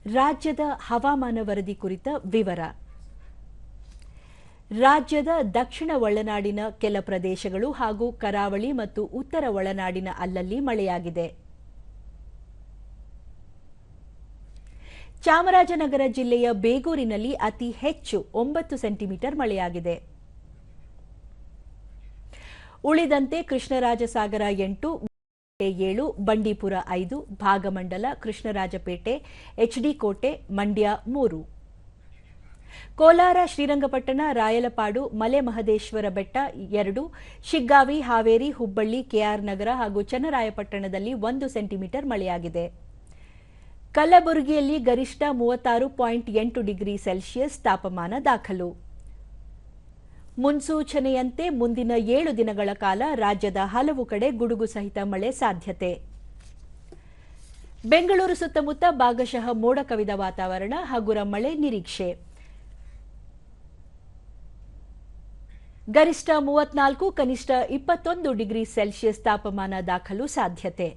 ರಾಜ್ಯದ ಹವಾಮಾನ ವರದಿ ಕುರಿತ ವಿವರ. ರಾಜ್ಯದ ದಕ್ಷಿಣ ಒಳನಾಡಿನ ಕೆಲ ಪ್ರದೇಶಗಳು ಹಾಗೂ ಕರಾವಳಿ ಮತ್ತು ಉತ್ತರ ಒಳನಾಡಿನ ಅಲ್ಲಲ್ಲಿ ಮಳೆಯಾಗಿದೆ. ಚಾಮರಾಜನಗರ ಜಿಲ್ಲೆಯ ಬೇಗೂರಿನಲ್ಲಿ ಅತಿ ಹೆಚ್ಚು 9 ಸೆಂಟಿಮೀಟರ್ ಮಳೆಯಾಗಿದೆ. ಉಳಿದಂತೆ ಕೃಷ್ಣರಾಜಸಾಗರ 8, 7, ಬಂಡೀಪುರ 5, ಭಾಗಮಂಡಲ, ಕೃಷ್ಣರಾಜಪೇಟೆ, ಎಚ್ಡಿ ಕೋಟೆ, ಮಂಡ್ಯ 3, ಕೋಲಾರ, ಶ್ರೀರಂಗಪಟ್ಟಣ, ರಾಯಲಪಾಡು, ಮಲೆ ಮಹದೇಶ್ವರ ಬೆಟ್ಟ 2, ಶಿಗ್ಗಾವಿ, ಹಾವೇರಿ, ಹುಬ್ಬಳ್ಳಿ, ಕೆಆರ್ ನಗರ ಹಾಗೂ ಚನ್ನರಾಯಪಟ್ಟಣದಲ್ಲಿ 1 ಸೆಂಟಿಮೀಟರ್ ಮಳೆಯಾಗಿದೆ. ಕಲಬುರಗಿಯಲ್ಲಿ ಗರಿಷ್ಠ 36.8 ಡಿಗ್ರಿ ಸೆಲ್ಸಿಯಸ್ ತಾಪಮಾನ ದಾಖಲು. ಮುನ್ಸೂಚನೆಯಂತೆ ಮುಂದಿನ 7 ದಿನಗಳ ಕಾಲ ರಾಜ್ಯದ ಹಲವು ಕಡೆ ಗುಡುಗು ಸಹಿತ ಮಳೆ ಸಾಧ್ಯತೆ. ಬೆಂಗಳೂರು ಸುತ್ತಮುತ್ತ ಭಾಗಶಃ ಮೋಡ ಕವಿದ ವಾತಾವರಣ, ಹಗುರ ಮಳೆ ನಿರೀಕ್ಷೆ. ಗರಿಷ್ಠ 34, ಕನಿಷ್ಠ 21 ಡಿಗ್ರಿ ಸೆಲ್ಸಿಯಸ್ ತಾಪಮಾನ ದಾಖಲು ಸಾಧ್ಯತೆ.